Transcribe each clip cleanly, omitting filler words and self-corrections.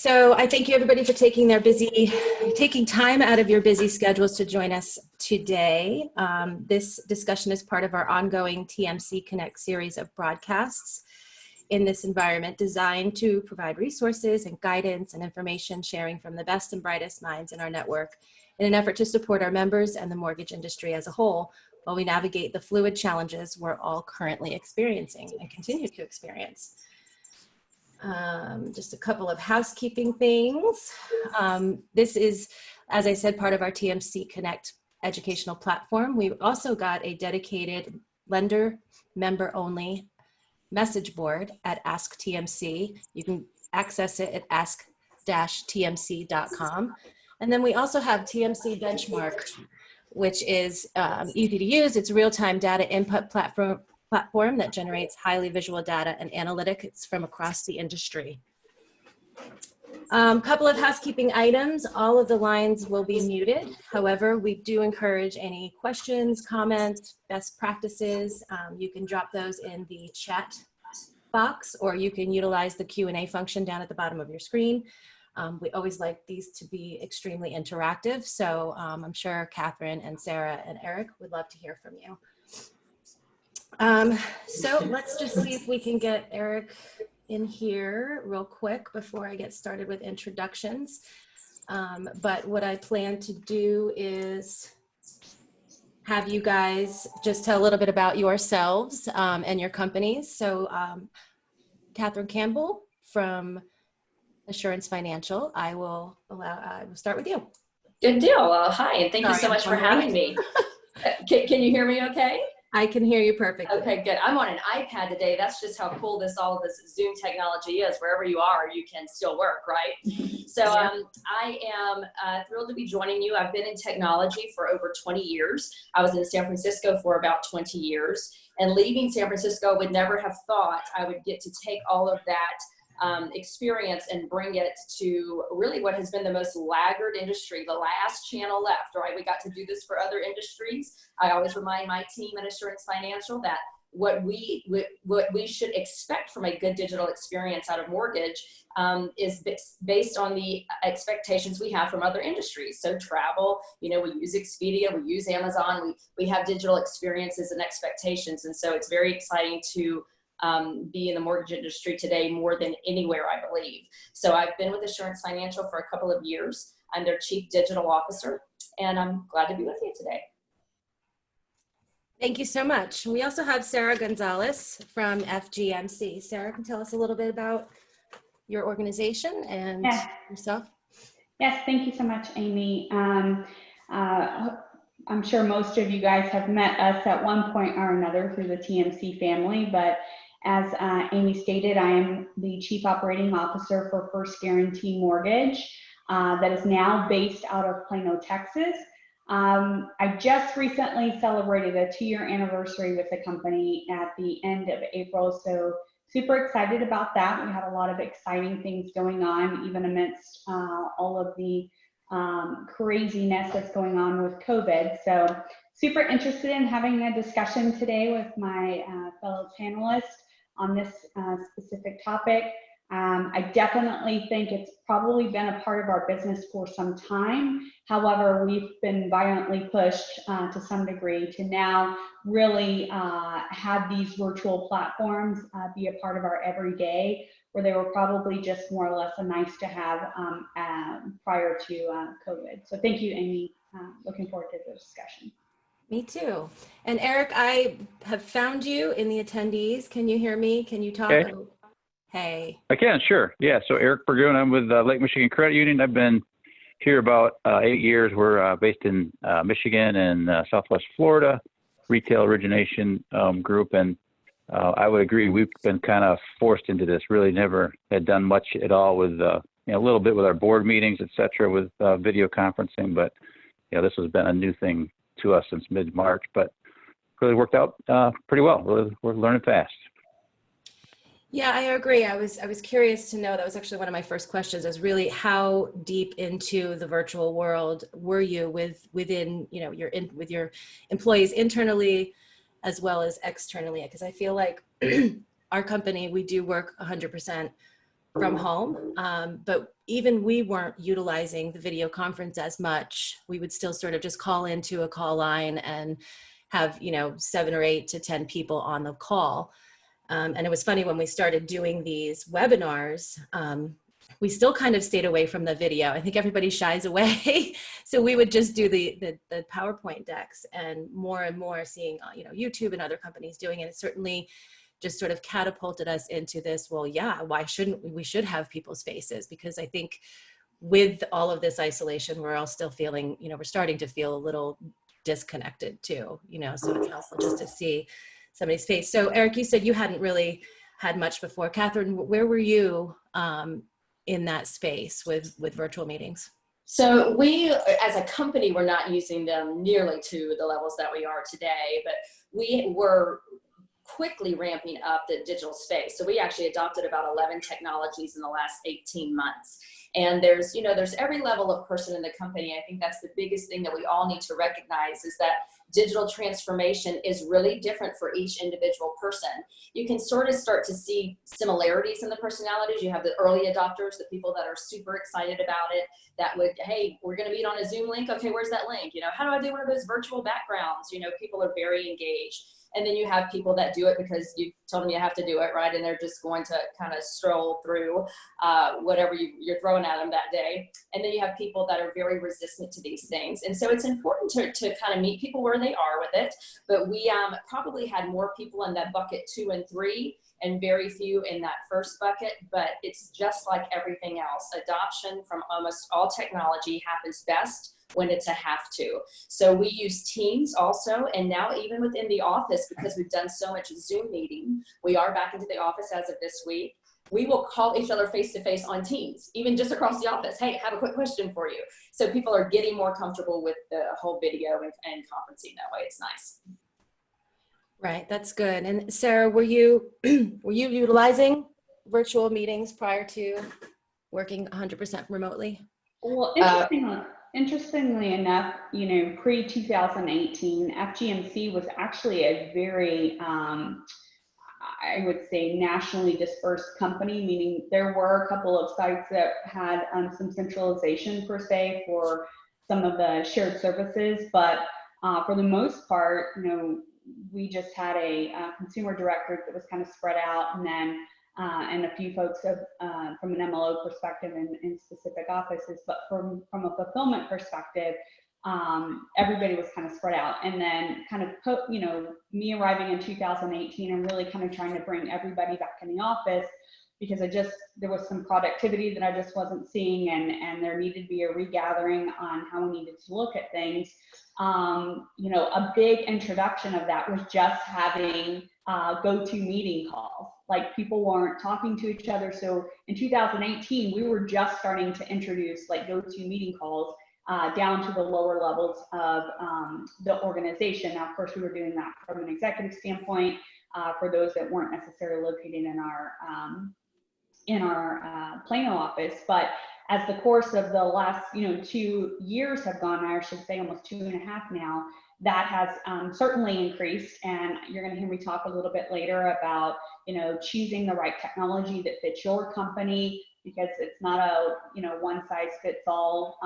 So I thank you everybody for taking time out of your busy schedules to join us today. This discussion is part of our ongoing TMC Connect series of broadcasts in this environment designed to provide resources and guidance and information sharing from the best and brightest minds in our network in an effort to support our members and the mortgage industry as a whole while we navigate the fluid challenges we're all currently experiencing and continue to experience. Just a couple of housekeeping things. This is, as I said, part of our TMC Connect educational platform. We've also got a dedicated lender member only message board at Ask TMC. You can access it at ask-tmc.com. And then we also have TMC Benchmark, which is easy to use. It's a real-time data input platform that generates highly visual data and analytics from across the industry. Couple of housekeeping items. All of the lines will be muted. However, we do encourage any questions, comments, best practices. You can drop those in the chat box, or you can utilize the Q&A function down at the bottom of your screen. We always like these to be extremely interactive. So I'm sure Catherine and Sarah and Eric would love to hear from you. So let's just see if we can get Eric in here real quick before I get started with introductions. But what I plan to do is have you guys just tell a little bit about yourselves and your companies. So Catherine Campbell from Assurance Financial, I will start with you. Good deal. Hi, and thank you so much for having me. Can you hear me okay? I can hear you perfectly. Okay, good. I'm on an iPad today. That's just how cool all of this Zoom technology is. Wherever you are, you can still work, right? So I am thrilled to be joining you. I've been in technology for over 20 years. I was in San Francisco for about 20 years. And leaving San Francisco, I would never have thought I would get to take all of that experience and bring it to really what has been the most laggard industry, the last channel left, right? We got to do this for other industries. I always remind my team at Assurance Financial that what we should expect from a good digital experience out of mortgage is based on the expectations we have from other industries. So travel, we use Expedia, we use Amazon, we have digital experiences and expectations. And so it's very exciting to be in the mortgage industry today more than anywhere, I believe. So I've been with Assurance Financial for a couple of years. I'm their Chief Digital Officer, and I'm glad to be with you today. Thank you so much. We also have Sarah Gonzalez from FGMC. Sarah, can you tell us a little bit about your organization and yourself? Yes, thank you so much, Amy. I'm sure most of you guys have met us at one point or another through the TMC family, but as Amy stated, I am the Chief Operating Officer for First Guarantee Mortgage that is now based out of Plano, Texas. I just recently celebrated a 2-year anniversary with the company at the end of April, so super excited about that. We have a lot of exciting things going on, even amidst all of the craziness that's going on with COVID. So super interested in having a discussion today with my fellow panelists on this specific topic. I definitely think it's probably been a part of our business for some time. However, we've been violently pushed to some degree to now really have these virtual platforms be a part of our everyday, where they were probably just more or less a nice to have prior to COVID. So thank you, Amy. Looking forward to the discussion. Me too. And Eric, I have found you in the attendees. Can you hear me? Can you talk? Okay. Hey. I can, sure. Yeah, so Eric Burgoon, I'm with Lake Michigan Credit Union. I've been here about 8 years. We're based in Michigan and Southwest Florida, retail origination group. And I would agree, we've been kind of forced into this, really never had done much at all with, a little bit with our board meetings, et cetera, with video conferencing. But, this has been a new thing to us since mid-March, but really worked out pretty well. We're learning fast. Yeah, I agree. I was curious to know, that was actually one of my first questions, is really how deep into the virtual world were you within with your employees internally as well as externally? Because I feel like our company, we do work 100% from home, but even we weren't utilizing the video conference as much. We would still sort of just call into a call line and have, 7 or 8 to 10 people on the call. And it was funny when we started doing these webinars, we still kind of stayed away from the video. I think everybody shies away. So we would just do the PowerPoint decks, and more seeing, YouTube and other companies doing it. It certainly just sort of catapulted us into this, well, yeah, why shouldn't we should have people's faces? Because I think with all of this isolation, we're all still feeling, we're starting to feel a little disconnected too, so it's helpful just to see somebody's face. So Eric, you said you hadn't really had much before. Catherine, where were you in that space with virtual meetings? So we, as a company, we're not using them nearly to the levels that we are today, but we were quickly ramping up the digital space. So we actually adopted about 11 technologies in the last 18 months. And there's every level of person in the company. I think that's the biggest thing that we all need to recognize, is that digital transformation is really different for each individual person. You can sort of start to see similarities in the personalities. You have the early adopters, the people that are super excited about it, that would, hey, we're going to meet on a Zoom link. Okay, where's that link? How do I do one of those virtual backgrounds? People are very engaged. And then you have people that do it because you told them you have to do it, right? And they're just going to kind of stroll through whatever you're throwing at them that day. And then you have people that are very resistant to these things. And so it's important to kind of meet people where they are with it. But we probably had more people in that bucket 2 and 3 and very few in that first bucket. But it's just like everything else. Adoption from almost all technology happens best when it's a have to. So we use Teams also, and now even within the office, because we've done so much Zoom meeting, we are back into the office as of this week. We will call each other face to face on Teams, even just across the office. Hey, have a quick question for you. So people are getting more comfortable with the whole video and conferencing that way. It's nice. Right, that's good. And Sarah, were you utilizing virtual meetings prior to working 100% remotely? Well, interestingly enough, pre-2018, FGMC was actually a very, I would say, nationally dispersed company, meaning there were a couple of sites that had some centralization per se for some of the shared services, but for the most part, we just had a consumer direct group that was kind of spread out, and then and a few folks from an MLO perspective in specific offices, but from a fulfillment perspective, everybody was kind of spread out. And then kind of me arriving in 2018 and really kind of trying to bring everybody back in the office, because there was some productivity that I just wasn't seeing, and there needed to be a regathering on how we needed to look at things. A big introduction of that was just having go-to-meeting calls. Like, people weren't talking to each other. So in 2018, we were just starting to introduce like go-to-meeting calls down to the lower levels of the organization. Now, of course, we were doing that from an executive standpoint for those that weren't necessarily located in our Plano office. But as the course of the last 2 years have gone, I should say almost 2.5 now, that has certainly increased. And you're going to hear me talk a little bit later about choosing the right technology that fits your company, because it's not a one size fits all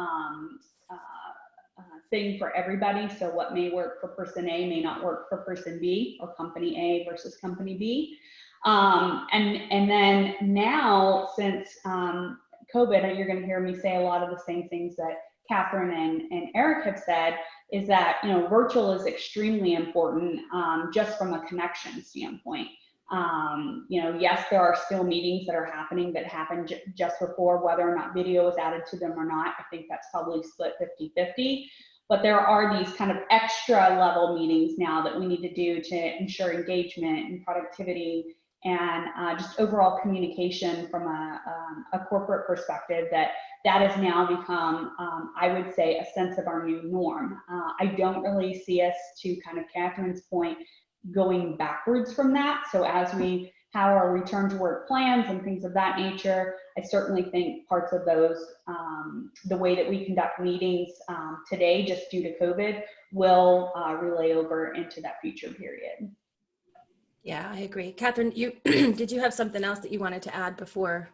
thing for everybody. So what may work for person A may not work for person B, or company A versus company B. And then now, since COVID, you're going to hear me say a lot of the same things that Catherine and Eric have said, is that virtual is extremely important, just from a connection standpoint. Yes, there are still meetings that are happening that happened just before, whether or not video is added to them or not. I think that's probably split 50-50. But there are these kind of extra level meetings now that we need to do to ensure engagement and productivity and just overall communication from a corporate perspective, that has now become, I would say, a sense of our new norm. I don't really see us, to kind of Catherine's point, going backwards from that. So as we have our return to work plans and things of that nature, I certainly think parts of those, the way that we conduct meetings today, just due to COVID, will relay over into that future period. Yeah, I agree. Catherine, did you have something else that you wanted to add before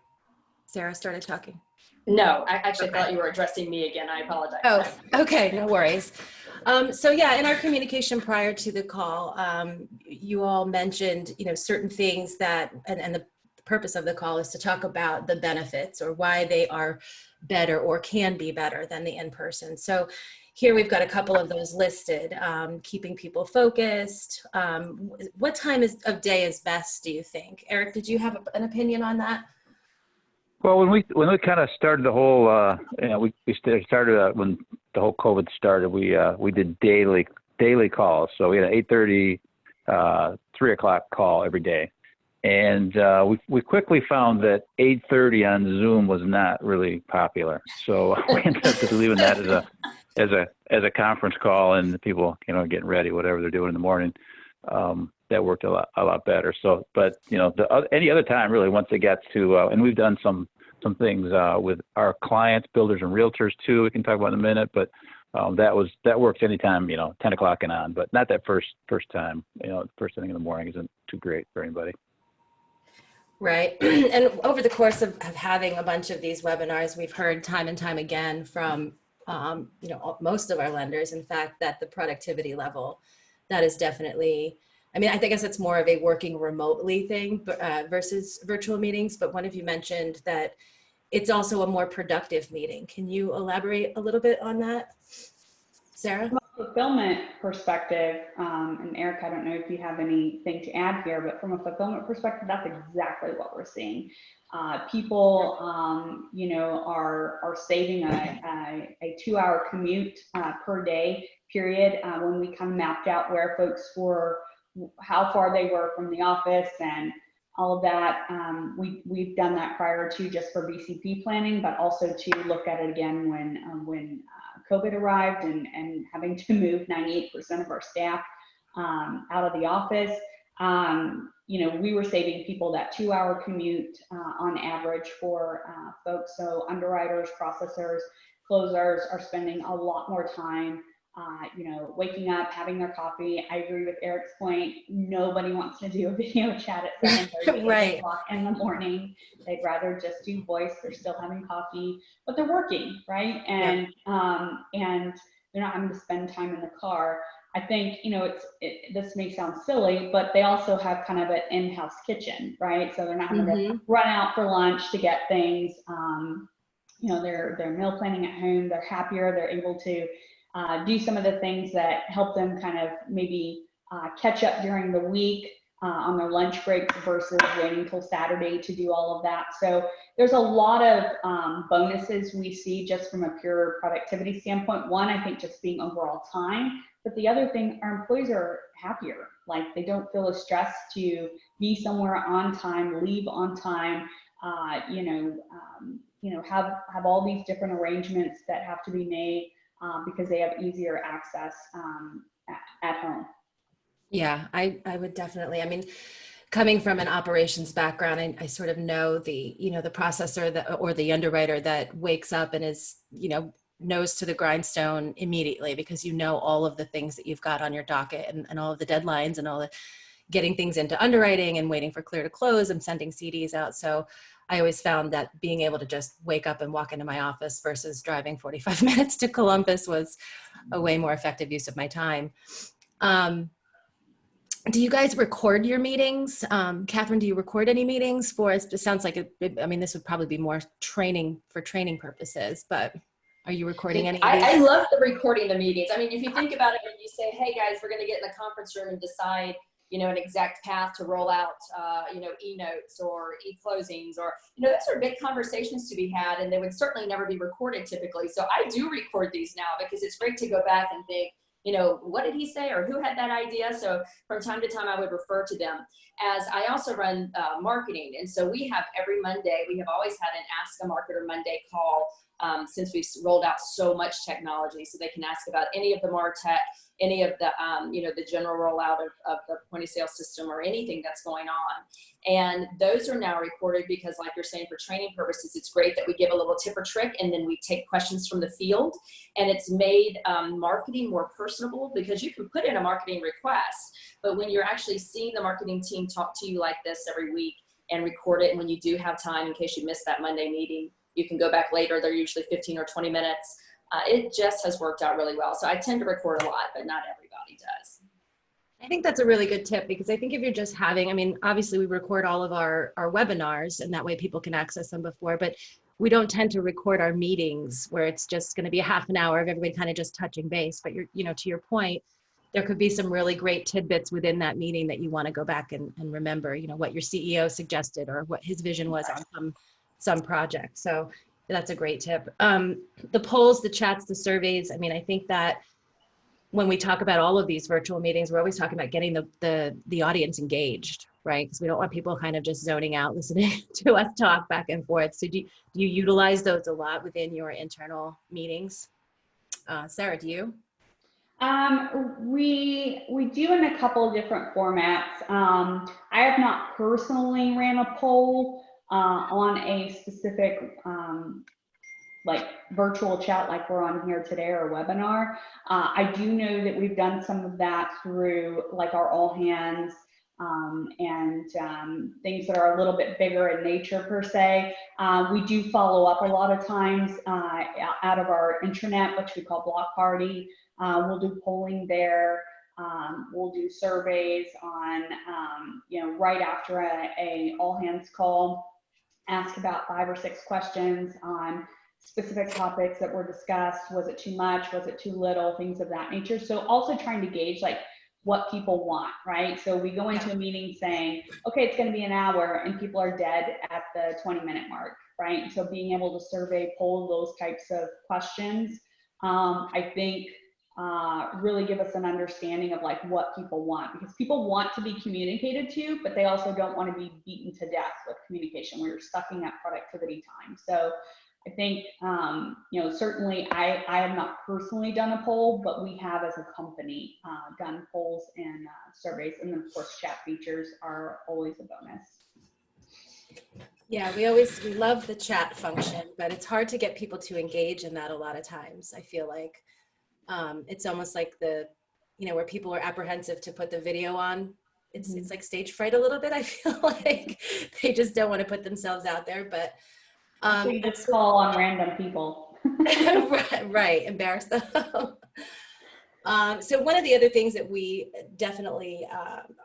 Sarah started talking. No, I actually thought you were addressing me again. I apologize. Oh, okay, no worries. So yeah, in our communication prior to the call, you all mentioned, certain things that, and the purpose of the call is to talk about the benefits or why they are better or can be better than the in-person. So here we've got a couple of those listed, keeping people focused. What time of day is best, do you think? Eric, did you have an opinion on that? Well, when we kind of started the whole, we started when the whole COVID started. We did daily calls. So we had an 8:30, 3 o'clock call every day, and we quickly found that 8:30 on Zoom was not really popular. So we ended up just leaving that as a conference call, and the people getting ready, whatever they're doing in the morning. That worked a lot better. So, but any other time really, once it gets to, and we've done some things with our clients, builders and realtors too. We can talk about in a minute, but that works anytime, 10 o'clock and on, but not that first time. First thing in the morning isn't too great for anybody. Right. And over the course of having a bunch of these webinars, we've heard time and time again from most of our lenders, in fact, that the productivity level, that is definitely, I guess it's more of a working remotely thing versus virtual meetings, but one of you mentioned that it's also a more productive meeting. Can you elaborate a little bit on that, Sarah? From a fulfillment perspective, and Eric, I don't know if you have anything to add here, but from a fulfillment perspective, that's exactly what we're seeing. People, are saving a 2-hour commute per day period when we kind of mapped out where folks were, how far they were from the office and all of that. We've done that prior to just for BCP planning, but also to look at it again when COVID arrived and having to move 98% of our staff out of the office. We were saving people that 2-hour commute on average for folks. So underwriters, processors, closers are spending a lot more time waking up, having their coffee. I agree with Eric's point. Nobody wants to do a video chat at 7:30, Right. 8 o'clock in the morning. They'd rather just do voice. They're still having coffee, but they're working, right? And they're not having to spend time in the car. I think, this may sound silly, but they also have kind of an in-house kitchen, right? So they're not having to run out for lunch to get things. They're meal planning at home. They're happier. They're able to do some of the things that help them kind of maybe catch up during the week on their lunch breaks versus waiting till Saturday to do all of that. So there's a lot of bonuses we see just from a pure productivity standpoint. One, I think just being overall time, but the other thing, our employees are happier. Like they don't feel as stressed to be somewhere on time, leave on time, have all these different arrangements that have to be made because they have easier access at home. Yeah, I would definitely, coming from an operations background, I sort of know the processor or the underwriter that wakes up and is, nose to the grindstone immediately because all of the things that you've got on your docket and all of the deadlines and all the getting things into underwriting and waiting for clear to close and sending CDs out. So I always found that being able to just wake up and walk into my office versus driving 45 minutes to Columbus was a way more effective use of my time. Do you guys record your meetings? Catherine, do you record any meetings for us? It sounds like, this would probably be more training for training purposes, but are you recording any of these? I love the recording the meetings. If you think about it, when you say, hey guys, we're going to get in the conference room and decide, an exact path to roll out, e-notes or e-closings or, those are big conversations to be had, and they would certainly never be recorded typically. So I do record these now because it's great to go back and think, what did he say or who had that idea? So from time to time, I would refer to them. As I also run marketing. And so we have every Monday, we have always had an Ask a Marketer Monday call since we've rolled out so much technology. So they can ask about any of the MarTech, any of the, the general rollout of the point of sale system or anything that's going on. And those are now recorded because like you're saying, for training purposes, it's great that we give a little tip or trick and then we take questions from the field, and it's made marketing more personable because you can put in a marketing request, but when you're actually seeing the marketing team talk to you like this every week, and record it. And when you do have time, in case you missed that Monday meeting, you can go back later. They're usually 15 or 20 minutes. It just has worked out really well. So I tend to record a lot, but not everybody does. I think that's a really good tip, because I think if you're just having, I mean, obviously we record all of our webinars, and that way people can access them before, but we don't tend to record our meetings where it's just going to be a half an hour of everybody kind of just touching base. But to your point, there could be some really great tidbits within that meeting that you want to go back and remember, what your CEO suggested or what his vision was on some project. So that's a great tip. The polls, the chats, the surveys. I mean, I think that when we talk about all of these virtual meetings, we're always talking about getting the audience engaged, right? Because we don't want people kind of just zoning out, listening to us talk back and forth. So do you utilize those a lot within your internal meetings? Sarah, do you? We do in a couple of different formats. I have not personally ran a poll on a specific like virtual chat like we're on here today, or a webinar. I do know that we've done some of that through like our all hands and things that are a little bit bigger in nature per se. We do follow up a lot of times out of our intranet, which we call Block Party. We'll do polling there. We'll do surveys on, right after a all hands call, ask about 5 or 6 questions on specific topics that were discussed. Was it too much? Was it too little? Things of that nature. So also trying to gauge like what people want, right? So we go into a meeting saying, okay, it's going to be an hour, and people are dead at the 20-minute mark, right? So being able to survey, poll those types of questions, I think really give us an understanding of like what people want, because people want to be communicated to, but they also don't want to be beaten to death with communication where you're sucking up productivity time. So I think, certainly I have not personally done a poll, but we have as a company done polls and surveys. And then of course, chat features are always a bonus. Yeah, we love the chat function, but it's hard to get people to engage in that a lot of times. I feel like it's almost like where people are apprehensive to put the video on. It's like stage fright a little bit. I feel like they just don't want to put themselves out there, but so you just call on random people. right, embarrass them. So one of the other things that we definitely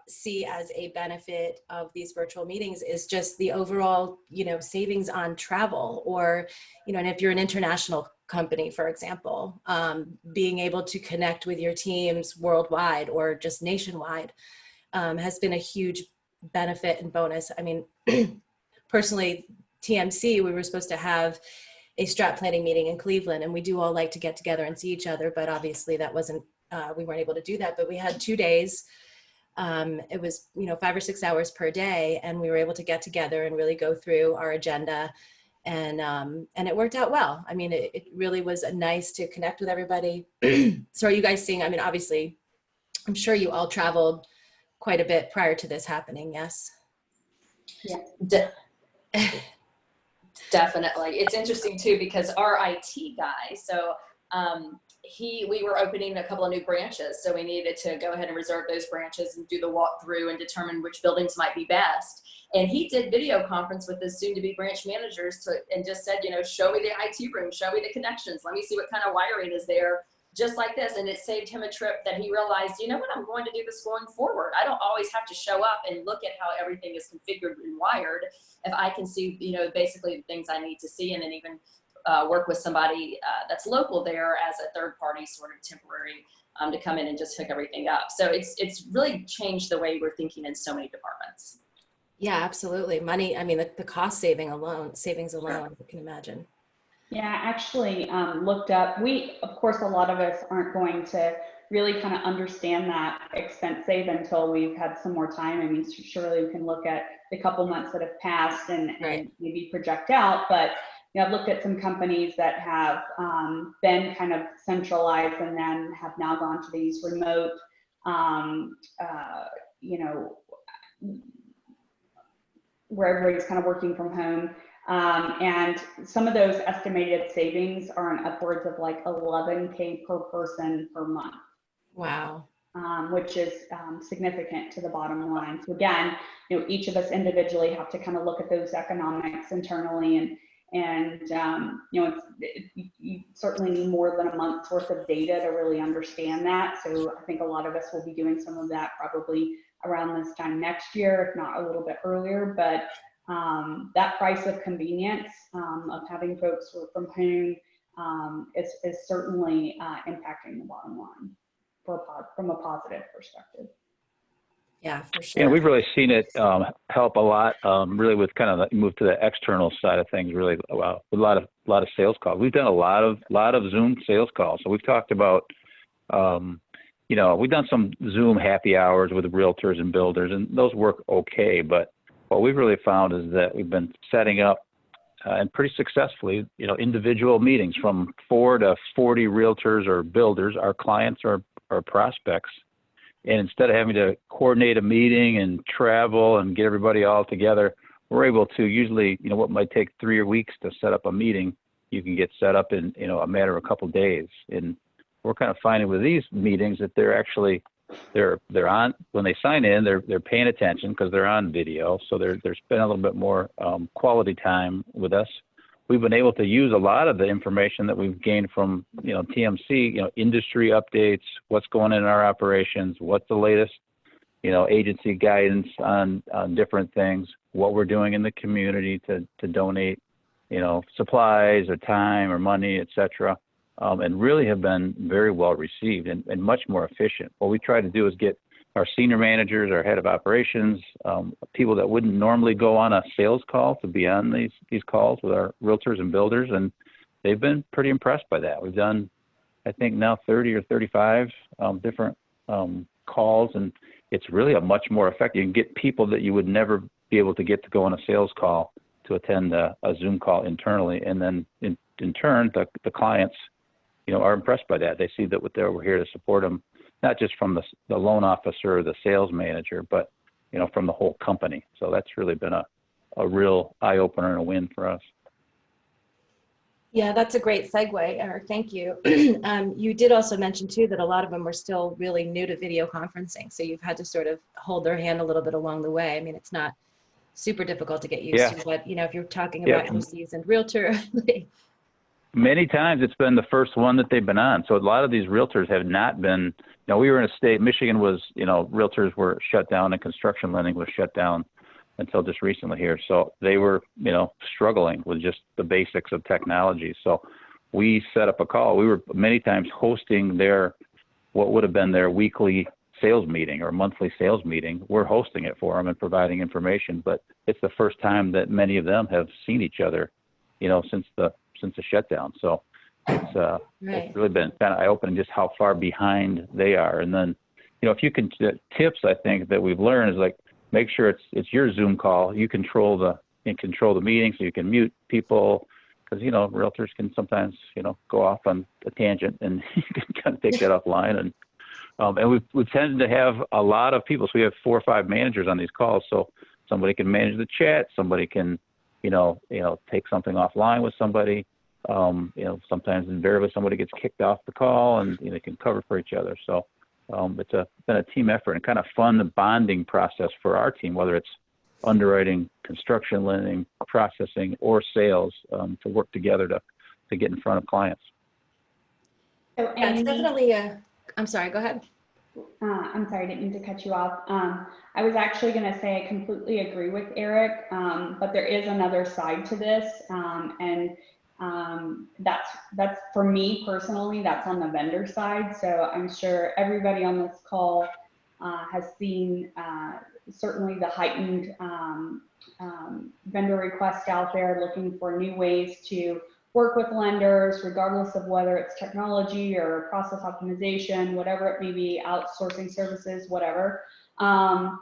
see as a benefit of these virtual meetings is just the overall, savings on travel, or, and if you're an international company, for example, being able to connect with your teams worldwide or just nationwide has been a huge benefit and bonus. I mean, personally, TMC, we were supposed to have a strat planning meeting in Cleveland, and we do all like to get together and see each other, but obviously that wasn't, we weren't able to do that, but we had 2 days. It was, 5 or 6 hours per day, and we were able to get together and really go through our agenda, and it worked out well. I mean, it really was nice to connect with everybody. So are you guys seeing, I mean, obviously, I'm sure you all traveled quite a bit prior to this happening, yes? Yeah. Definitely. It's interesting too, because our IT guy, so we were opening a couple of new branches, so we needed to go ahead and reserve those branches and do the walkthrough and determine which buildings might be best. And he did video conference with his soon-to-be branch managers and just said, show me the IT room, show me the connections, let me see what kind of wiring is there, just like this. And it saved him a trip that he realized, what, I'm going to do this going forward. I don't always have to show up and look at how everything is configured and wired. If I can see, basically the things I need to see, and then even work with somebody that's local there as a third party sort of temporary to come in and just hook everything up. So it's really changed the way we're thinking in so many departments. Yeah, absolutely. Money, I mean, the cost savings alone, Sure. you can imagine. Yeah, I actually looked up, of course, a lot of us aren't going to really kind of understand that expense save until we've had some more time. I mean, surely we can look at the couple months that have passed and maybe project out, but I've looked at some companies that have been kind of centralized and then have now gone to these remote, where everybody's kind of working from home. And some of those estimated savings are on upwards of like $11K per person per month. Wow. which is significant to the bottom line. So again, each of us individually have to kind of look at those economics internally, and you certainly need more than a month's worth of data to really understand that. So I think a lot of us will be doing some of that probably around this time next year, if not a little bit earlier. But that price of convenience of having folks work from home is certainly impacting the bottom line from a positive perspective. Yeah, for sure. Yeah, we've really seen it help a lot, really with kind of the move to the external side of things. Really, with a lot of sales calls. We've done a lot of Zoom sales calls. So we've talked about, we've done some Zoom happy hours with realtors and builders, and those work okay. But what we've really found is that we've been setting up and pretty successfully, individual meetings from 4 to 40 realtors or builders, our clients or prospects. And instead of having to coordinate a meeting and travel and get everybody all together, we're able to usually, what might take 3 weeks to set up a meeting, you can get set up in, a matter of a couple of days. And we're kind of finding with these meetings that they're on, when they sign in, they're paying attention because they're on video. So they're spending a little bit more quality time with us. We've been able to use a lot of the information that we've gained from, TMC, industry updates, what's going on in our operations, what's the latest, agency guidance on different things, what we're doing in the community to donate, supplies or time or money, et cetera, and really have been very well received and much more efficient. What we try to do is get our senior managers, our head of operations, people that wouldn't normally go on a sales call to be on these calls with our realtors and builders, and they've been pretty impressed by that. We've done, I think now 30 or 35 different calls, and it's really a much more effective. You can get people that you would never be able to get to go on a sales call to attend a Zoom call internally, and then in turn, the clients, are impressed by that. They see that we're here to support them, not just from the loan officer or the sales manager, but, from the whole company. So that's really been a real eye-opener and a win for us. Yeah, that's a great segue, Eric. Thank you. You did also mention, too, that a lot of them were still really new to video conferencing. So you've had to sort of hold their hand a little bit along the way. I mean, it's not super difficult to get used to, but, if you're talking about a seasoned realtor, many times it's been the first one that they've been on. So a lot of these realtors have not been, we were in a state, Michigan was, realtors were shut down and construction lending was shut down until just recently here. So they were, struggling with just the basics of technology. So we set up a call. We were many times hosting what would have been their weekly sales meeting or monthly sales meeting. We're hosting it for them and providing information, but it's the first time that many of them have seen each other, since the shutdown. So it's really been kind of eye-opening just how far behind they are. And then, if you can, tips I think that we've learned is like, make sure it's your Zoom call. You control the meeting, so you can mute people, because, realtors can sometimes, go off on a tangent, and you can kind of take that offline. And we've tended to have a lot of people. So we have 4 or 5 managers on these calls. So somebody can manage the chat. Somebody can, take something offline with somebody. Sometimes invariably somebody gets kicked off the call, and they can cover for each other. So it's been a team effort and kind of fun bonding process for our team, whether it's underwriting, construction lending, processing, or sales, to work together to get in front of clients. So, yeah, it's definitely I'm sorry, go ahead. I'm sorry, I didn't mean to cut you off. I was actually going to say I completely agree with Eric, but there is another side to this, and that's for me personally, that's on the vendor side. So I'm sure everybody on this call has seen certainly the heightened vendor requests out there looking for new ways to work with lenders, regardless of whether it's technology or process optimization, whatever it may be, outsourcing services, whatever. The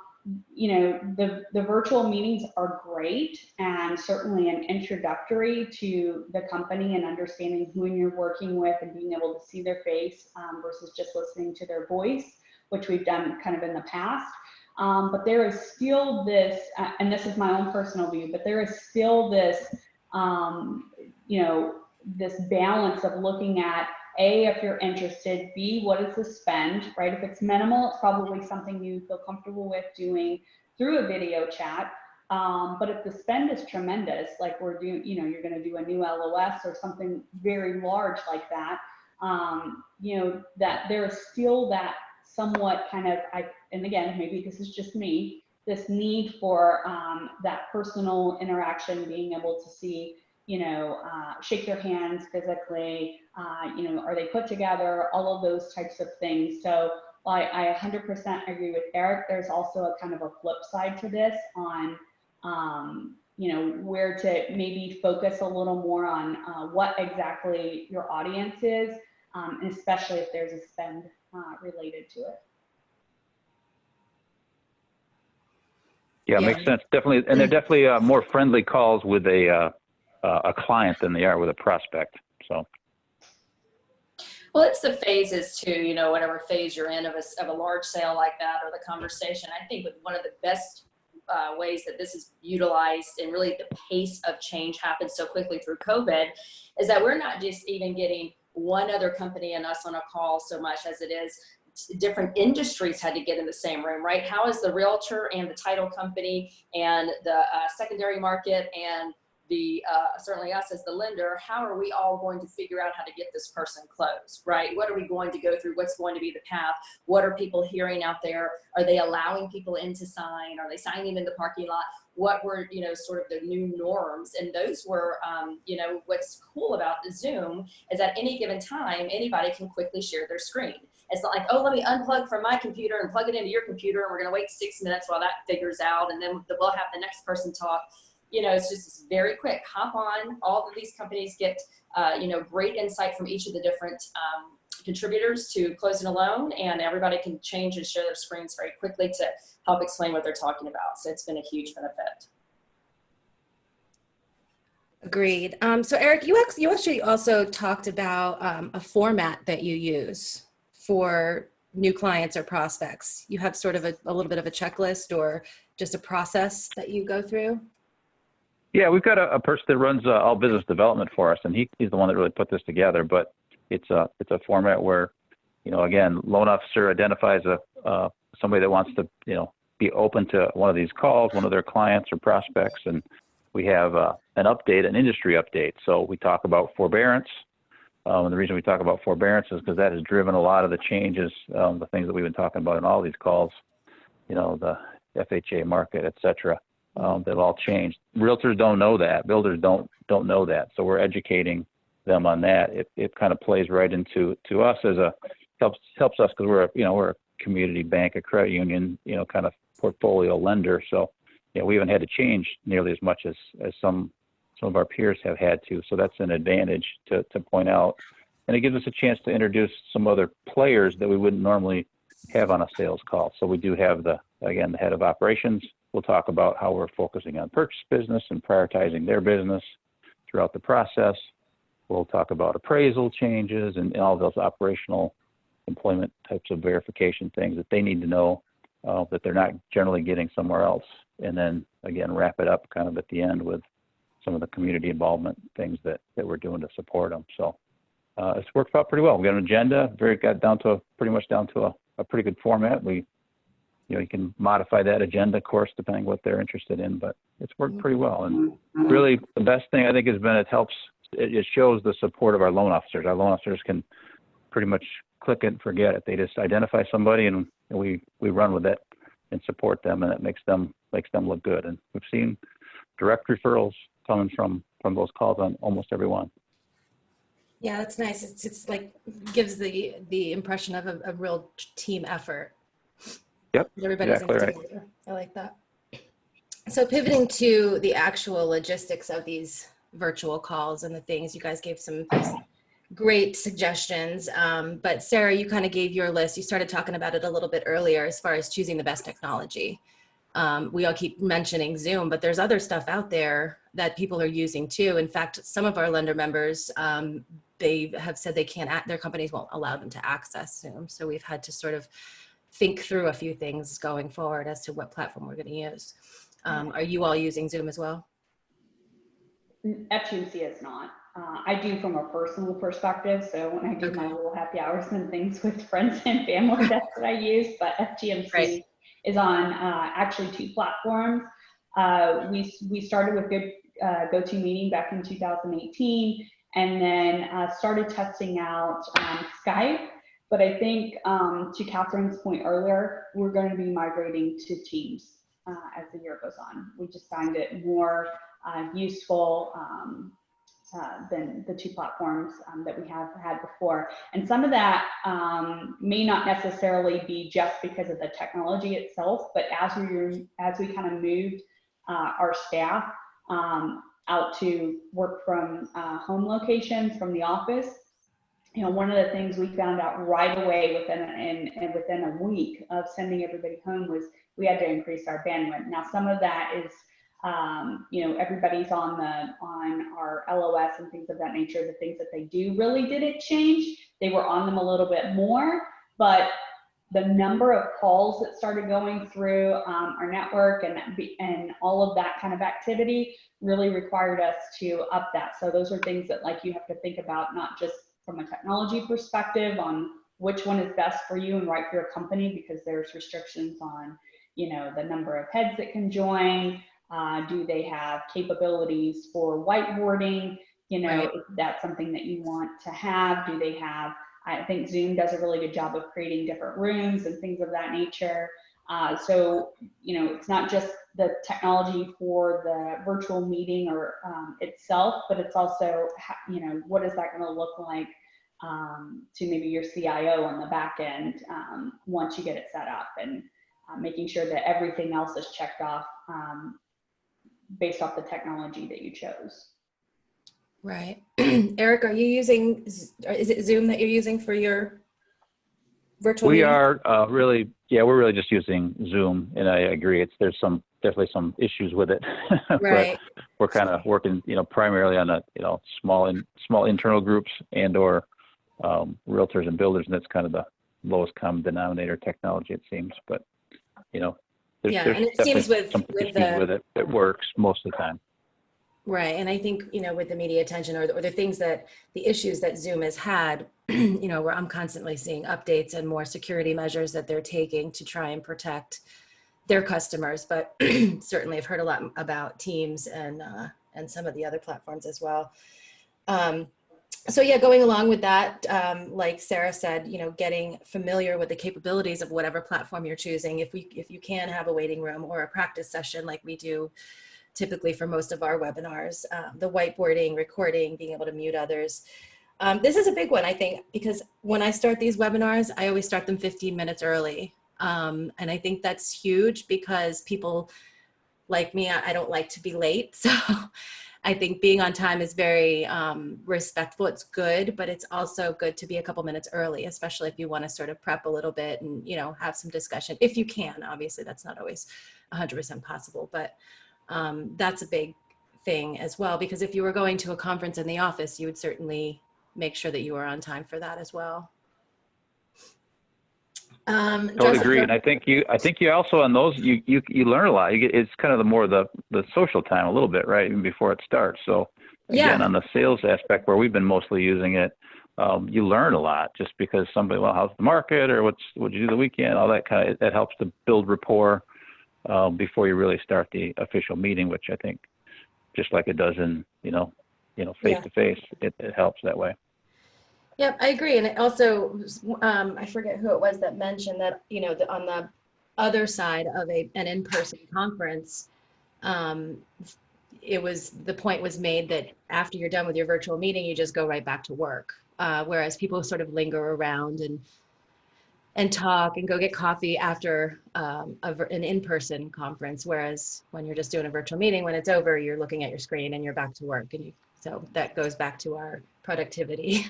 virtual meetings are great and certainly an introductory to the company and understanding who you're working with and being able to see their face versus just listening to their voice, which we've done kind of in the past. But there is still this, and this is my own personal view, but there is still this, this balance of looking at A, if you're interested, B, what is the spend, right? If it's minimal, it's probably something you feel comfortable with doing through a video chat. But if the spend is tremendous, like we're doing, you know, you're going to do a new LOS or something very large like that, you know, that there's still that somewhat kind of, and again, maybe this is just me, this need for that personal interaction, being able to see, you know, shake their hands physically, you know, are they put together, all of those types of things. So I 100% agree with Eric. There's also a kind of a flip side to this on, you know, where to maybe focus a little more on what exactly your audience is, and especially if there's a spend related to it. Yeah, makes sense. Definitely, and they're definitely more friendly calls with a client than they are with a prospect. So. Well, it's the phases too, you know, whatever phase you're in of a large sale like that, or the conversation. I think with one of the best ways that this is utilized, and really the pace of change happens so quickly through COVID, is that we're not just even getting one other company and us on a call so much as it is different industries had to get in the same room, right? How is the realtor and the title company and the secondary market and the certainly us as the lender, how are we all going to figure out how to get this person closed, right? What are we going to go through? What's going to be the path? What are people hearing out there? Are they allowing people in to sign? Are they signing in the parking lot? What were, you know, sort of the new norms? And those were, you know, what's cool about Zoom is at any given time, anybody can quickly share their screen. It's not like, oh, let me unplug from my computer and plug it into your computer, and we're going to wait 6 minutes while that figures out, and then we'll have the next person talk. You know, it's just very quick. Hop on. All of these companies get, you know, great insight from each of the different contributors to closing a loan, and everybody can change and share their screens very quickly to help explain what they're talking about. So it's been a huge benefit. Agreed. So Eric, you actually also talked about a format that you use for new clients or prospects. You have sort of a little bit of a checklist or just a process that you go through? Yeah, we've got a person that runs all business development for us, and he's the one that really put this together. But it's a format where, you know, again, loan officer identifies somebody that wants to, you know, be open to one of these calls, one of their clients or prospects, and we have an update, an industry update. So we talk about forbearance. And the reason we talk about forbearance is because that has driven a lot of the changes, the things that we've been talking about in all these calls, you know, the FHA market, et cetera. They've all changed. Realtors don't know that. Builders don't know that. So we're educating them on that. It kind of plays right into us as helps us because we're a community bank, a credit union, you know, kind of portfolio lender. So yeah, we haven't had to change nearly as much as some of our peers have had to. So that's an advantage to point out. And it gives us a chance to introduce some other players that we wouldn't normally have on a sales call. So we do have the head of operations. We'll talk about how we're focusing on purchase business and prioritizing their business throughout the process. We'll talk about appraisal changes and all those operational employment types of verification things that they need to know that they're not generally getting somewhere else. And then again, wrap it up kind of at the end with some of the community involvement things that we're doing to support them. So it's worked out pretty well. We got an agenda, pretty much down to a pretty good format. You can modify that agenda, of course, depending what they're interested in, but it's worked pretty well. And really the best thing I think has been it shows the support of our loan officers. Our loan officers can pretty much click it and forget it. They just identify somebody and we run with it and support them, and it makes them look good. And we've seen direct referrals coming from those calls on almost every one. Yeah, that's nice. It's like gives the impression of a real team effort. Yep. Everybody's exactly in it right. together. I like that. So pivoting to the actual logistics of these virtual calls and the things, you guys gave some great suggestions. But Sarah, you kind of gave your list. You started talking about it a little bit earlier as far as choosing the best technology. We all keep mentioning Zoom, but there's other stuff out there that people are using too. In fact, some of our lender members, they have said their companies won't allow them to access Zoom. So we've had to sort of think through a few things going forward as to what platform we're going to use. Are you all using Zoom as well? FGMC is not. I do from a personal perspective. So when I do my Okay. little happy hours and things with friends and family, that's what I use. But FTMC Right. is on actually 2 platforms. We started with Good GoToMeeting back in 2018, and then started testing out Skype. But I think to Catherine's point earlier, we're going to be migrating to Teams as the year goes on. We just find it more useful than the 2 platforms that we have had before. And some of that may not necessarily be just because of the technology itself, but as we kind of moved our staff out to work from home locations from the office, you know, one of the things we found out right away within a week of sending everybody home was we had to increase our bandwidth. Now, some of that is, you know, everybody's on our LOS and things of that nature. The things that they do really didn't change. They were on them a little bit more, but the number of calls that started going through our network and all of that kind of activity really required us to up that. So those are things that like you have to think about, not just from a technology perspective on which one is best for you and right for your company, because there's restrictions on, you know, the number of heads that can join. Do they have capabilities for whiteboarding? You know, Right. if that's something that you want to have. Do they have, I think Zoom does a really good job of creating different rooms and things of that nature. So, you know, it's not just the technology for the virtual meeting or itself, but it's also, you know, what is that going to look like to maybe your CIO on the back end once you get it set up, and making sure that everything else is checked off based off the technology that you chose. Right. Eric, are you using, or is it Zoom that you're using for your virtual We meeting? are we're really just using Zoom, and I agree. There's definitely some issues with it, Right. but we're kind of working, you know, primarily on small internal groups or realtors and builders, and that's kind of the lowest common denominator technology, it seems. But you know, there's And it definitely seems with some issues with it. It works most of the time. right. And I think, you know, with the media attention or the things that the issues that Zoom has had, you know, where I'm constantly seeing updates and more security measures that they're taking to try and protect their customers. But certainly I've heard a lot about Teams and some of the other platforms as well. So yeah, going along with that, like Sarah said, you know, getting familiar with the capabilities of whatever platform you're choosing. If you can have a waiting room or a practice session like we do typically for most of our webinars, the whiteboarding, recording, being able to mute others. This is a big one, I think, because when I start these webinars, I always start them 15 minutes early. And I think that's huge because people like me, I don't like to be late. So I think being on time is very respectful. It's good, but it's also good to be a couple minutes early, especially if you want to sort of prep a little bit and, you know, have some discussion if you can. Obviously, that's not always 100% possible, but that's a big thing as well, because if you were going to a conference in the office, you would certainly make sure that you were on time for that as well. Totally agree, and I think you also on those you learn a lot. It's kind of the social time a little bit, right, even before it starts. So again, Yeah. on the sales aspect where we've been mostly using it, you learn a lot just because somebody, well, how's the market, or what'd you do the weekend, all that kind of, that helps to build rapport before you really start the official meeting, which I think just like it does in face to face, it helps that way. Yep, I agree. And it also, I forget who it was that mentioned that, you know, on the other side of an in-person conference, the point was made that after you're done with your virtual meeting, you just go right back to work. Whereas people sort of linger around and talk and go get coffee after an in-person conference. Whereas when you're just doing a virtual meeting, when it's over, you're looking at your screen and you're back to work. And so that goes back to our productivity.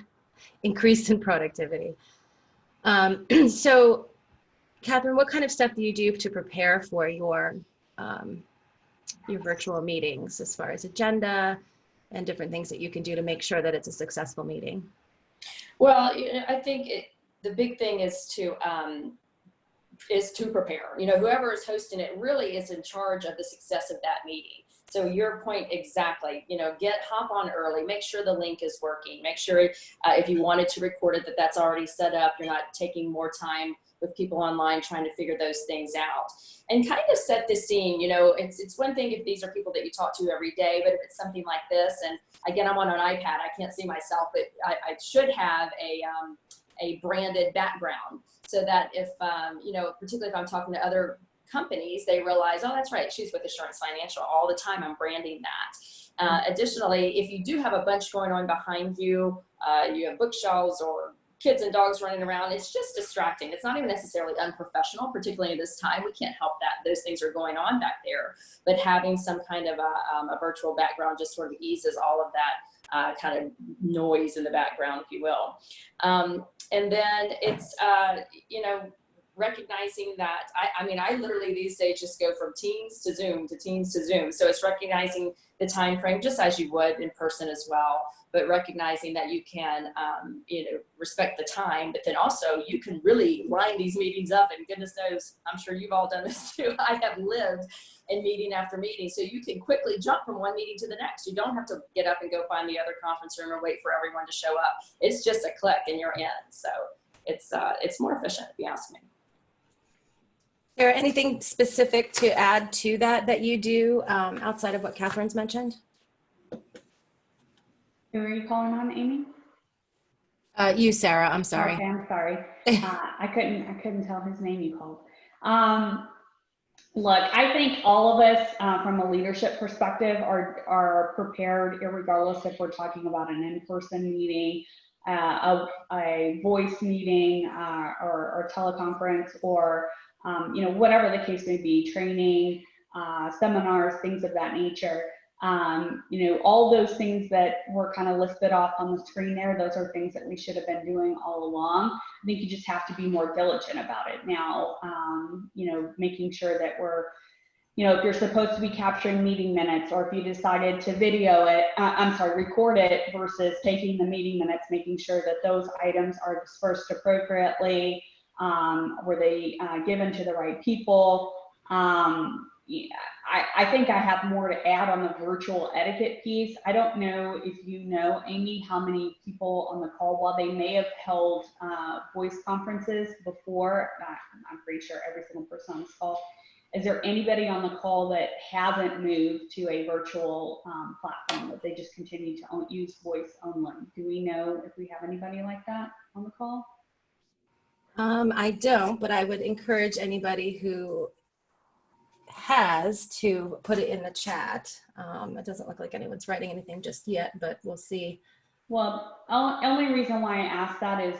Increase in productivity. So, Catherine, what kind of stuff do you do to prepare for your virtual meetings, as far as agenda and different things that you can do to make sure that it's a successful meeting? Well, I think the big thing is to prepare. You know, whoever is hosting it really is in charge of the success of that meeting. So your point exactly, you know, hop on early, make sure the link is working, make sure if you wanted to record it, that's already set up. You're not taking more time with people online trying to figure those things out, and kind of set the scene. You know, it's one thing if these are people that you talk to every day, but if it's something like this, and again, I'm on an iPad, I can't see myself, but I should have a branded background so that if, you know, particularly if I'm talking to other companies, they realize, oh, that's right, she's with Assurance Financial all the time, I'm branding that. Additionally, if you do have a bunch going on behind you, you have bookshelves or kids and dogs running around, it's just distracting. It's not even necessarily unprofessional, particularly this time. We can't help that those things are going on back there, but having some kind of a virtual background just sort of eases all of that kind of noise in the background, if you will. And then it's, you know, recognizing that, I mean, I literally these days just go from Teams to Zoom to Teams to Zoom. So it's recognizing the time frame just as you would in person as well, but recognizing that you can, you know, respect the time, but then also you can really line these meetings up, and goodness knows, I'm sure you've all done this too. I have lived in meeting after meeting. So you can quickly jump from one meeting to the next. You don't have to get up and go find the other conference room or wait for everyone to show up. It's just a click and you're in. So it's more efficient, if you ask me. Is there anything specific to add to that you do outside of what Catherine's mentioned? Who are you calling on, Amy? You, Sarah, I'm sorry. Okay, I'm sorry. I couldn't tell whose name you called. Look, I think all of us from a leadership perspective are prepared, regardless if we're talking about an in-person meeting, a voice meeting, or teleconference, or you know, whatever the case may be, training, seminars, things of that nature. You know, all those things that were kind of listed off on the screen there, those are things that we should have been doing all along. I think you just have to be more diligent about it now. You know, making sure that we're, you know, if you're supposed to be capturing meeting minutes, or if you decided to video it, record it versus taking the meeting minutes, making sure that those items are dispersed appropriately. Were they given to the right people? Yeah, I think I have more to add on the virtual etiquette piece. I don't know if you know, Amy, how many people on the call, while they may have held voice conferences before, I'm pretty sure every single person on this call, is there anybody on the call that hasn't moved to a virtual platform, that they just continue to use voice only? Do we know if we have anybody like that on the call? I don't, but I would encourage anybody who has to put it in the chat. It doesn't look like anyone's writing anything just yet, but we'll see. Well, only reason why I asked that is,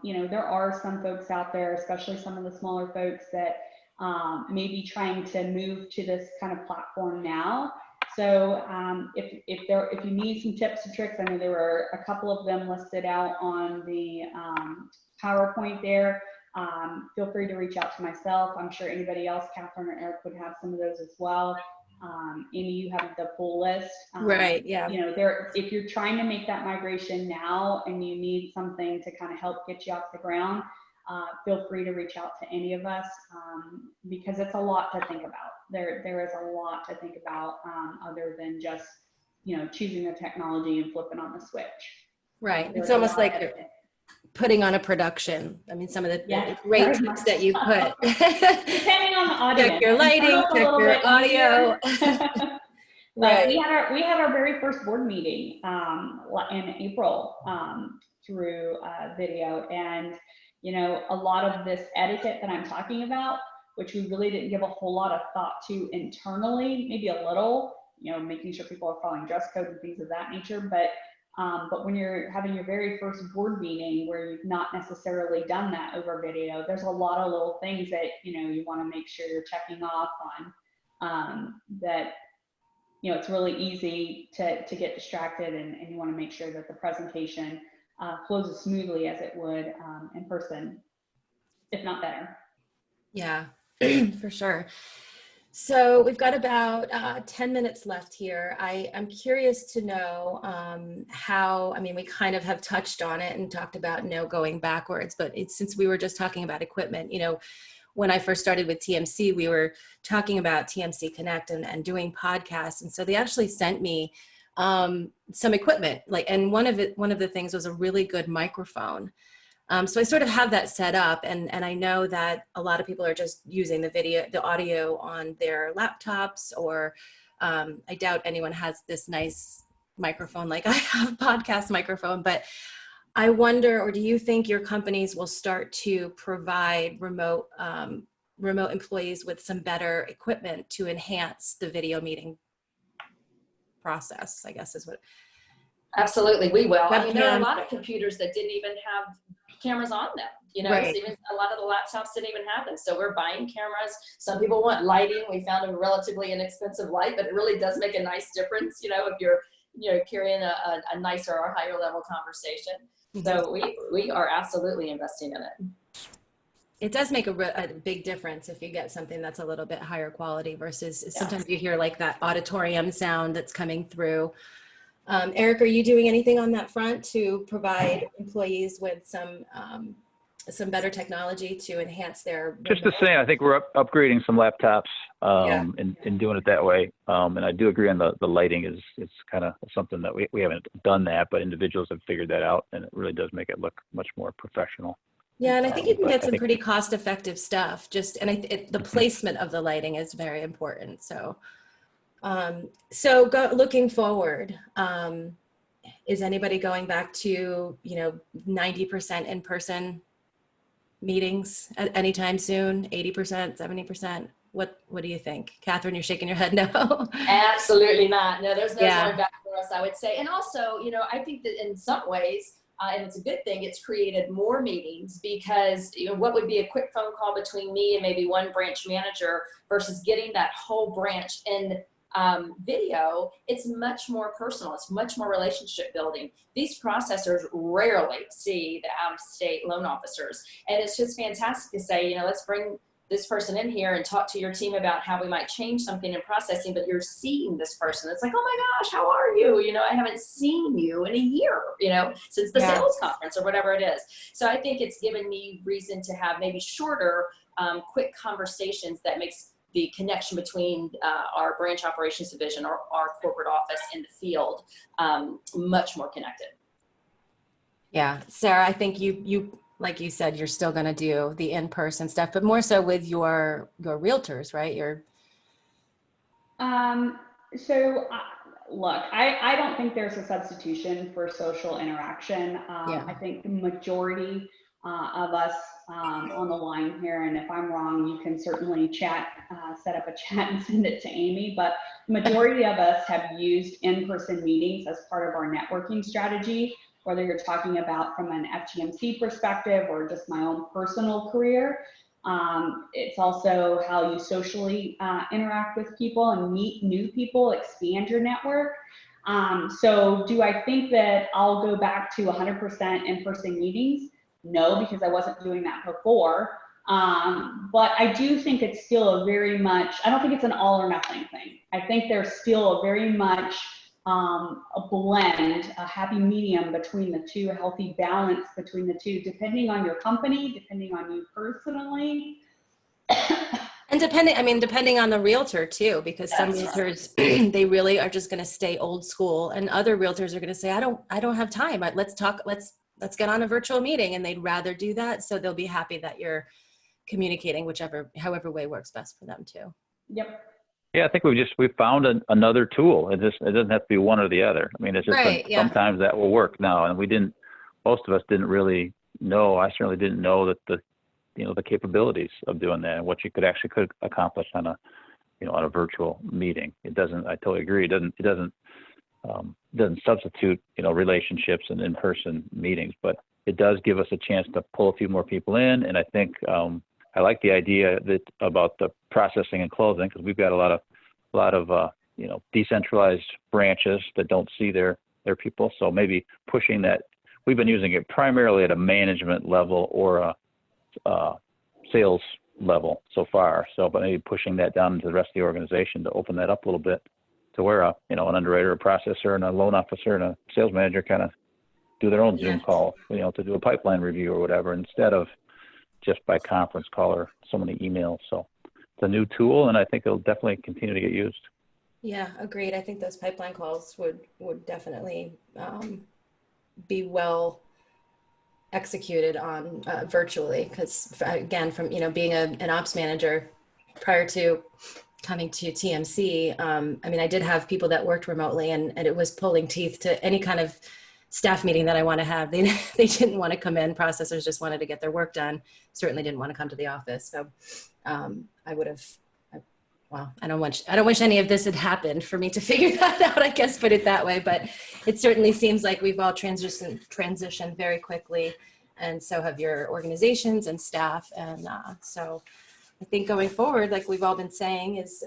you know, there are some folks out there, especially some of the smaller folks, that may be trying to move to this kind of platform now. So if you need some tips and tricks, I know there were a couple of them listed out on the PowerPoint there. Feel free to reach out to myself. I'm sure anybody else, Catherine or Eric, would have some of those as well. Amy, you have the full list. Right, yeah. You know, if you're trying to make that migration now and you need something to kind of help get you off the ground, feel free to reach out to any of us, because it's a lot to think about. There is a lot to think about, other than just, you know, choosing the technology and flipping on the switch. Right. It's almost like you're putting on a production. I mean, some of the great tips that you put. Depending on the audience. Check your lighting, check your audio. Right. We had our very first board meeting in April through video, and you know, a lot of this etiquette that I'm talking about, which we really didn't give a whole lot of thought to internally, maybe a little, you know, making sure people are following dress code and things of that nature, but when you're having your very first board meeting where you've not necessarily done that over video, there's a lot of little things that, you know, you want to make sure you're checking off on, that, you know, it's really easy to get distracted, and you want to make sure that the presentation flows as smoothly as it would in person, if not better. Yeah, for sure. So we've got about 10 minutes left here. I'm curious to know how, I mean, we kind of have touched on it and talked about no going backwards, but since we were just talking about equipment, you know, when I first started with TMC, we were talking about TMC Connect and doing podcasts. And so they actually sent me some equipment, and one of the things was a really good microphone. So I sort of have that set up, and I know that a lot of people are just using the audio on their laptops, or I doubt anyone has this nice microphone like I have, podcast microphone. But I wonder, or do you think your companies will start to provide remote employees with some better equipment to enhance the video meeting process, I guess is what. Absolutely, we will. I mean, there are a Webcam. lot of computers that didn't even have cameras on them. You know, Right. so even a lot of the laptops didn't even have them. So we're buying cameras. Some people want lighting. We found a relatively inexpensive light, but it really does make a nice difference, you know, if you're, you know, carrying a nicer or higher level conversation. So we are absolutely investing in it. It does make a big difference if you get something that's a little bit higher quality versus sometimes you hear like that auditorium sound that's coming through. Eric, are you doing anything on that front to provide employees with some better technology to enhance their? Just the same. I think we're upgrading some laptops and doing it that way. And I do agree on the lighting is kind of something that we haven't done that, but individuals have figured that out, and it really does make it look much more professional. Yeah, and I think you can get some pretty cost-effective stuff. The placement of the lighting is very important. So, looking forward, is anybody going back to 90% in-person meetings at any time soon? 80%, 70%? What do you think, Catherine? You're shaking your head no. Absolutely not. No, there's no Yeah. going back for us, I would say. And also, you know, I think that in some ways. And it's a good thing, it's created more meetings because, you know, what would be a quick phone call between me and maybe one branch manager versus getting that whole branch in video, it's much more personal. It's much more relationship building. These processors rarely see the out-of-state loan officers. And it's just fantastic to say, you know, let's bring this person in here and talk to your team about how we might change something in processing, but you're seeing this person. It's like, oh my gosh, how are you? You know, I haven't seen you in a year, you know, since the sales conference or whatever it is. So I think it's given me reason to have maybe shorter, quick conversations that makes the connection between our branch operations division or our corporate office in the field much more connected. Yeah, Sarah, I think you like you said, you're still going to do the in-person stuff, but more so with your realtors, right? Look, I don't think there's a substitution for social interaction. I think the majority of us on the line here, and if I'm wrong, you can certainly set up a chat and send it to Amy, but the majority of us have used in-person meetings as part of our networking strategy, whether you're talking about from an FTMC perspective or just my own personal career. It's also how you socially interact with people and meet new people, expand your network. So do I think that I'll go back to 100% in-person meetings? No, because I wasn't doing that before. But I do think it's still I don't think it's an all or nothing thing. I think there's still a very much a blend, a happy medium between the two, a healthy balance between the two, depending on your company, depending on you personally. And depending on the realtor too, because some realtors, they really are just going to stay old school, and other realtors are going to say, I don't have time. Let's get on a virtual meeting, and they'd rather do that. So they'll be happy that you're communicating however way works best for them too. Yep. Yeah, I think we've found another tool. It doesn't have to be one or the other. I mean, it's just sometimes that will work now, and most of us didn't really know. I certainly didn't know that the capabilities of doing that and what you could accomplish on a virtual meeting. It doesn't. I totally agree. It doesn't substitute relationships and in-person meetings, but it does give us a chance to pull a few more people in. And I think I like the idea about the processing and closing, because we've got a lot of decentralized branches that don't see their people. So maybe pushing that. We've been using it primarily at a management level or a sales level so far. So, but maybe pushing that down into the rest of the organization to open that up a little bit, to where an underwriter, a processor, and a loan officer and a sales manager kind of do their own Zoom call, to do a pipeline review or whatever, instead of just by conference call or so many emails. So it's a new tool, and I think it'll definitely continue to get used. Yeah, agreed. I think those pipeline calls would definitely be well executed on virtually, because again, from being an ops manager prior to coming to TMC, I mean, I did have people that worked remotely, and it was pulling teeth to any kind of staff meeting that I want to have. They didn't want to come in. Processors just wanted to get their work done. Certainly didn't want to come to the office. So I would have. Well, I don't wish any of this had happened for me to figure that out, I guess, put it that way. But it certainly seems like we've all transitioned very quickly, and so have your organizations and staff. And so I think going forward, like we've all been saying, is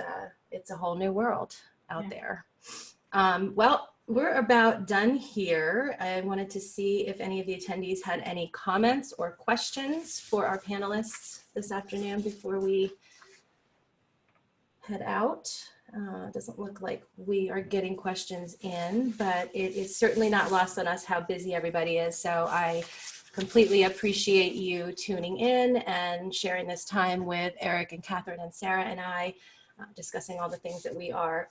it's a whole new world out there. Well, we're about done here. I wanted to see if any of the attendees had any comments or questions for our panelists this afternoon before we head out. Doesn't look like we are getting questions in, but it is certainly not lost on us how busy everybody is. So I completely appreciate you tuning in and sharing this time with Eric and Catherine and Sarah and I, discussing all the things that we are,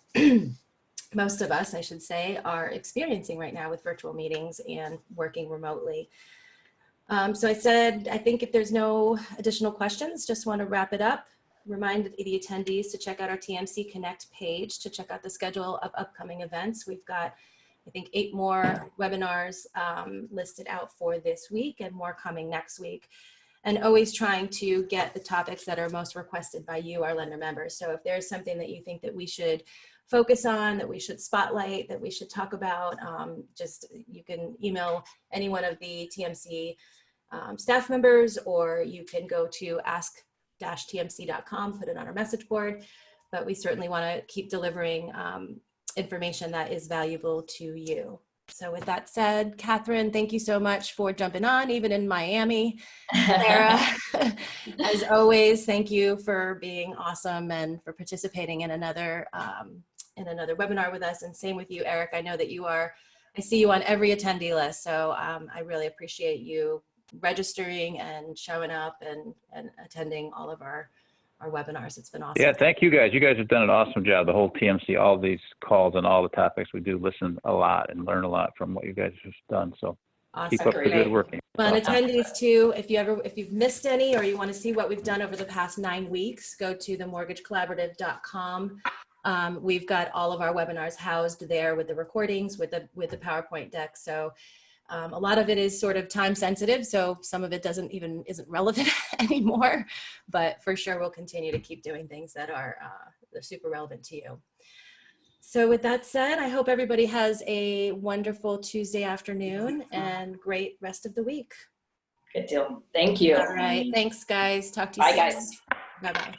most of us, I should say, are experiencing right now with virtual meetings and working remotely. So I think if there's no additional questions, just want to wrap it up. Remind the attendees to check out our TMC Connect page to check out the schedule of upcoming events. We've got, I think, 8 more webinars listed out for this week and more coming next week. And always trying to get the topics that are most requested by you, our lender members. So if there's something that you think that we should focus on, that we should spotlight, that we should talk about, just you can email any one of the TMC staff members, or you can go to ask-tmc.com, put it on our message board. But we certainly want to keep delivering information that is valuable to you. So with that said, Catherine, thank you so much for jumping on, even in Miami. Sarah, as always, thank you for being awesome and for participating in another webinar with us. And same with you, Eric. I know that I see you on every attendee list. So I really appreciate you registering and showing up and attending all of our webinars. It's been awesome. Yeah, thank you guys. You guys have done an awesome job. The whole TMC, all these calls and all the topics, we do listen a lot and learn a lot from what you guys have done. So awesome. Keep up the good work. Well, and attendees too, if you've missed any, or you want to see what we've done over the past 9 weeks, go to themortgagecollaborative.com. We've got all of our webinars housed there with the recordings, with the PowerPoint deck. So a lot of it is sort of time sensitive, so some of it isn't relevant anymore, but for sure we'll continue to keep doing things that are they're super relevant to you. So with that said, I hope everybody has a wonderful Tuesday afternoon and great rest of the week. Good deal. Thank you. All right. Thanks, guys. Talk to you soon. Bye, guys. Bye-bye.